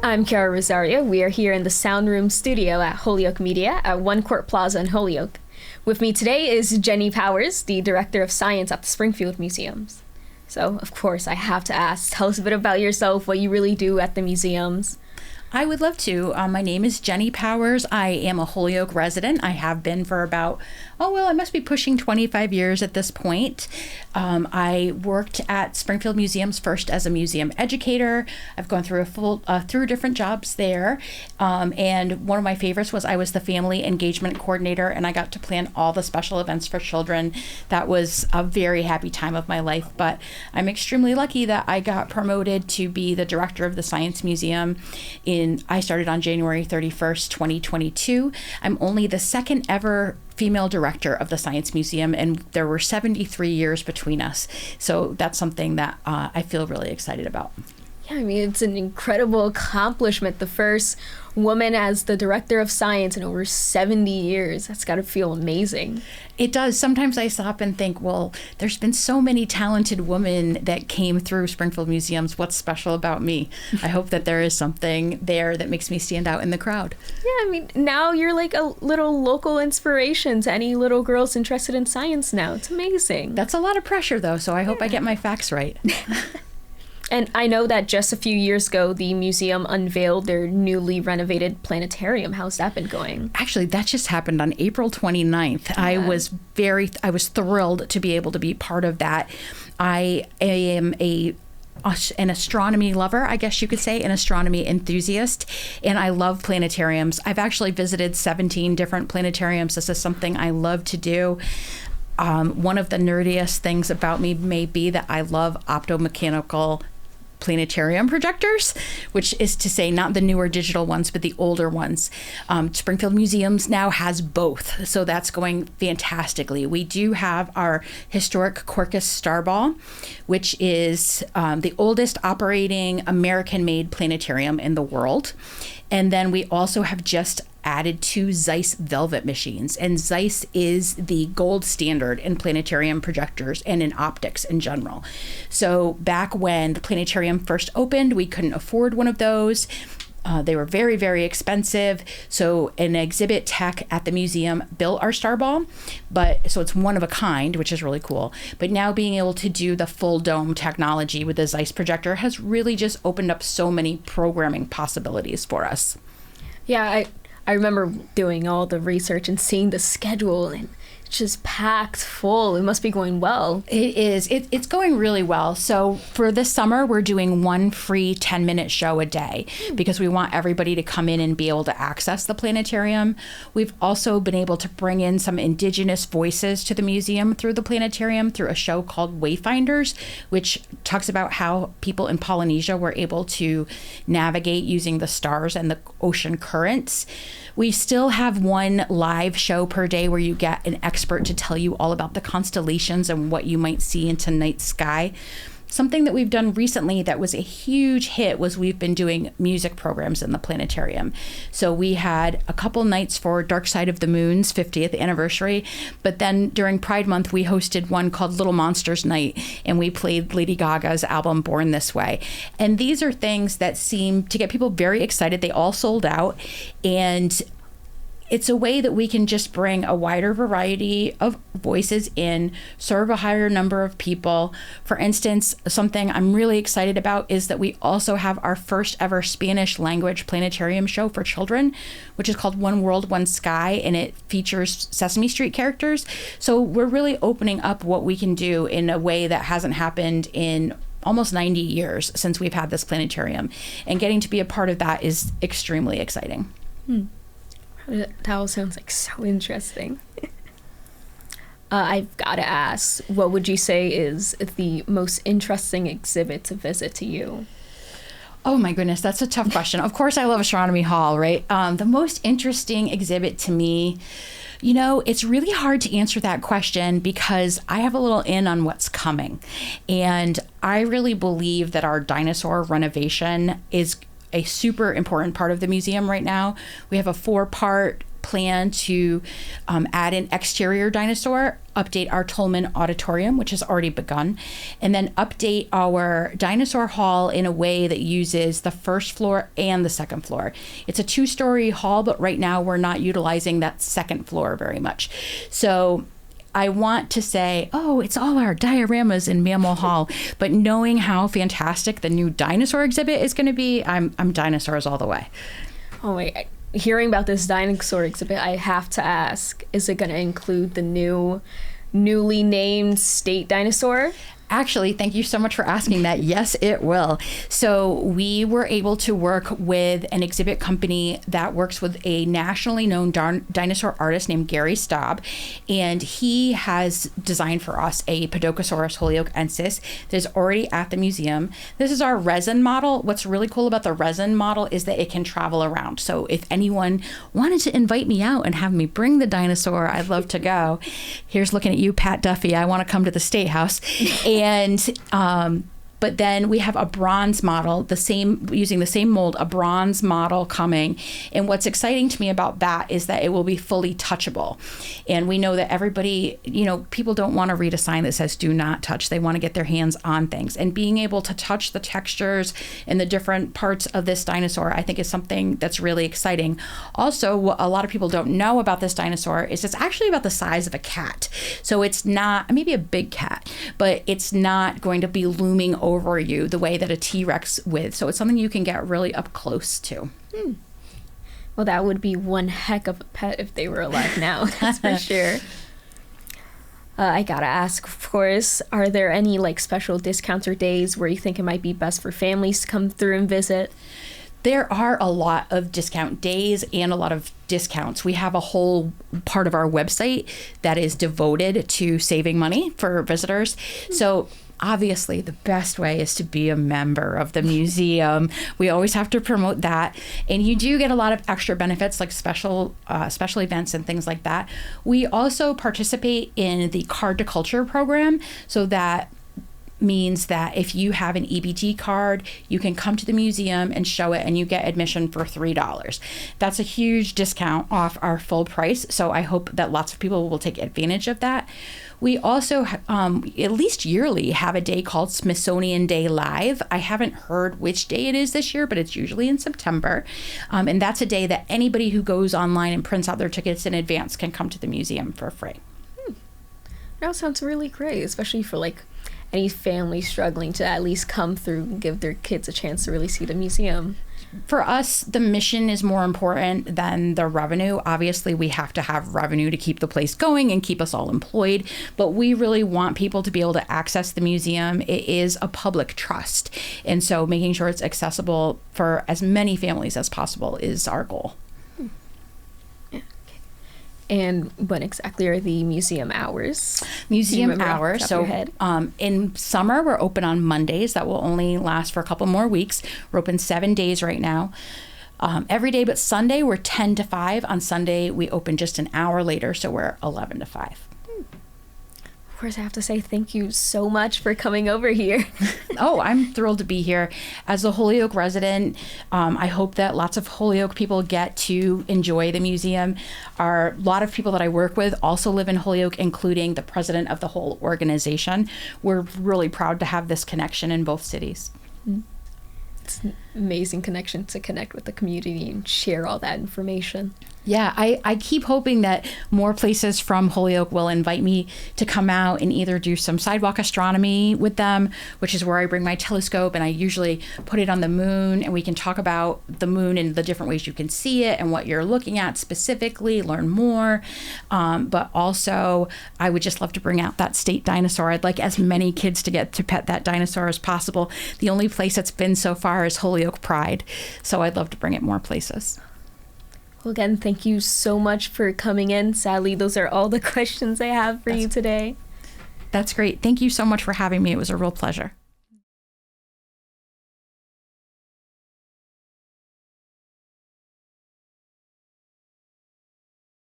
I'm Kiara Rosario. We are here in the Sound Room studio at Holyoke Media at One Court Plaza in Holyoke. With me today is Jenny Powers, the Director of Science at the Springfield Museums. So, of course, I have to ask, tell us a bit about yourself, what you really do at the museums. I would love to. My name is Jenny Powers. I am a Holyoke resident. I have been for about, I must be pushing 25 years at this point. I worked at Springfield Museums first as a museum educator. I've gone through through different jobs there. And one of my favorites was I was the family engagement coordinator, and I got to plan all the special events for children. That was a very happy time of my life. But I'm extremely lucky that I got promoted to be the director of the Science Museum. I started on January 31st, 2022. I'm only the second ever female director of the Science Museum, and there were 73 years between us. So that's something that I feel really excited about. Yeah, I mean, it's an incredible accomplishment. The first woman as the director of science in over 70 years. That's got to feel amazing. It does. Sometimes I stop and think, well, there's been so many talented women that came through Springfield Museums. What's special about me? I hope that there is something there that makes me stand out in the crowd. Yeah, I mean, now you're like a little local inspiration to any little girls interested in science now. It's amazing. That's a lot of pressure, though, so I hope I get my facts right. And I know that just a few years ago, the museum unveiled their newly renovated planetarium. How's that been going? Actually, that just happened on April 29th. Yeah. I was thrilled to be able to be part of that. I am an astronomy lover, I guess you could say, an astronomy enthusiast, and I love planetariums. I've actually visited 17 different planetariums. This is something I love to do. One of the nerdiest things about me may be that I love optomechanical planetarium projectors, which is to say not the newer digital ones, but the older ones. Springfield Museums now has both, so that's going fantastically. We do have our historic Quercus Starball, which is the oldest operating American-made planetarium in the world. And then we also have just added 2 Zeiss Velvet machines. And Zeiss is the gold standard in planetarium projectors and in optics in general. So back when the planetarium first opened, we couldn't afford one of those. They were very, very expensive. So an exhibit tech at the museum built our Starball, so it's one of a kind, which is really cool. But now being able to do the full dome technology with the Zeiss projector has really just opened up so many programming possibilities for us. Yeah, I remember doing all the research and seeing the schedule, and it's just packed full. It must be going well. It is. It's going really well. So for this summer, we're doing one free 10-minute show a day because we want everybody to come in and be able to access the planetarium. We've also been able to bring in some indigenous voices to the museum through the planetarium through a show called Wayfinders, which talks about how people in Polynesia were able to navigate using the stars and the ocean currents. We still have one live show per day where you get an expert to tell you all about the constellations and what you might see in tonight's sky. Something that we've done recently that was a huge hit was we've been doing music programs in the planetarium. So we had a couple nights for Dark Side of the Moon's 50th anniversary, but then during Pride Month, we hosted one called Little Monsters Night, and we played Lady Gaga's album Born This Way. And these are things that seem to get people very excited. They all sold out, and it's a way that we can just bring a wider variety of voices in, serve a higher number of people. For instance, something I'm really excited about is that we also have our first ever Spanish language planetarium show for children, which is called One World, One Sky, and it features Sesame Street characters. So we're really opening up what we can do in a way that hasn't happened in almost 90 years since we've had this planetarium. And getting to be a part of that is extremely exciting. That all sounds like so interesting. I've got to ask, what would you say is the most interesting exhibit to visit to you? Oh my goodness, that's a tough question. Of course, I love Astronomy Hall, right? The most interesting exhibit to me, it's really hard to answer that question because I have a little in on what's coming. And I really believe that our dinosaur renovation is a super important part of the museum right now. We have a 4-part plan to add an exterior dinosaur, update our Tolman Auditorium, which has already begun, and then update our dinosaur hall in a way that uses the first floor and the second floor. It's a 2-story hall, but right now we're not utilizing that second floor very much. So I want to say, oh, it's all our dioramas in Mammal Hall, but knowing how fantastic the new dinosaur exhibit is going to be, I'm dinosaurs all the way. Oh my, hearing about this dinosaur exhibit, I have to ask, is it going to include the newly named state dinosaur? Actually, thank you so much for asking that. Yes, it will. So we were able to work with an exhibit company that works with a nationally known dinosaur artist named Gary Staub, and he has designed for us a Podokesaurus Holyokensis that is already at the museum. This is our resin model. What's really cool about the resin model is that it can travel around. So if anyone wanted to invite me out and have me bring the dinosaur, I'd love to go. Here's looking at you, Pat Duffy. I want to come to the State House. And but then we have a bronze model, using the same mold, a bronze model coming. And what's exciting to me about that is that it will be fully touchable. And we know that everybody, people don't want to read a sign that says do not touch. They want to get their hands on things. And being able to touch the textures and the different parts of this dinosaur, I think is something that's really exciting. Also, what a lot of people don't know about this dinosaur is it's actually about the size of a cat. So it's not, maybe a big cat, but it's not going to be looming over you the way that a T-Rex would. So it's something you can get really up close to. Well, that would be one heck of a pet if they were alive now. That's for sure. I gotta ask, of course, are there any special discounts or days where you think it might be best for families to come through and visit? There are a lot of discount days and a lot of discounts. We have a whole part of our website that is devoted to saving money for visitors. So obviously, the best way is to be a member of the museum. We always have to promote that. And you do get a lot of extra benefits like special events and things like that. We also participate in the Card to Culture program. So that means that if you have an EBT card, you can come to the museum and show it and you get admission for $3. That's a huge discount off our full price. So I hope that lots of people will take advantage of that. We also, at least yearly, have a day called Smithsonian Day Live. I haven't heard which day it is this year, but it's usually in September. And that's a day that anybody who goes online and prints out their tickets in advance can come to the museum for free. That sounds really great, especially for any family struggling to at least come through and give their kids a chance to really see the museum. For us, the mission is more important than the revenue. Obviously, we have to have revenue to keep the place going and keep us all employed, but we really want people to be able to access the museum. It is a public trust, and so making sure it's accessible for as many families as possible is our goal. And when exactly are the museum hours? Museum hours. So in summer, we're open on Mondays. That will only last for a couple more weeks. We're open 7 days right now. Every day but Sunday, we're 10 to 5. On Sunday, we open just an hour later, so we're 11 to 5. Of course, I have to say thank you so much for coming over here. Oh, I'm thrilled to be here. As a Holyoke resident, I hope that lots of Holyoke people get to enjoy the museum. A lot of people that I work with also live in Holyoke, including the president of the whole organization. We're really proud to have this connection in both cities. It's an amazing connection to connect with the community and share all that information. Yeah, I keep hoping that more places from Holyoke will invite me to come out and either do some sidewalk astronomy with them, which is where I bring my telescope and I usually put it on the moon and we can talk about the moon and the different ways you can see it and what you're looking at specifically, learn more. But also, I would just love to bring out that state dinosaur. I'd like as many kids to get to pet that dinosaur as possible. The only place it's been so far is Holyoke Pride, so I'd love to bring it more places. Well, again, thank you so much for coming in. Sadly, those are all the questions I have for you today. That's great. Thank you so much for having me. It was a real pleasure.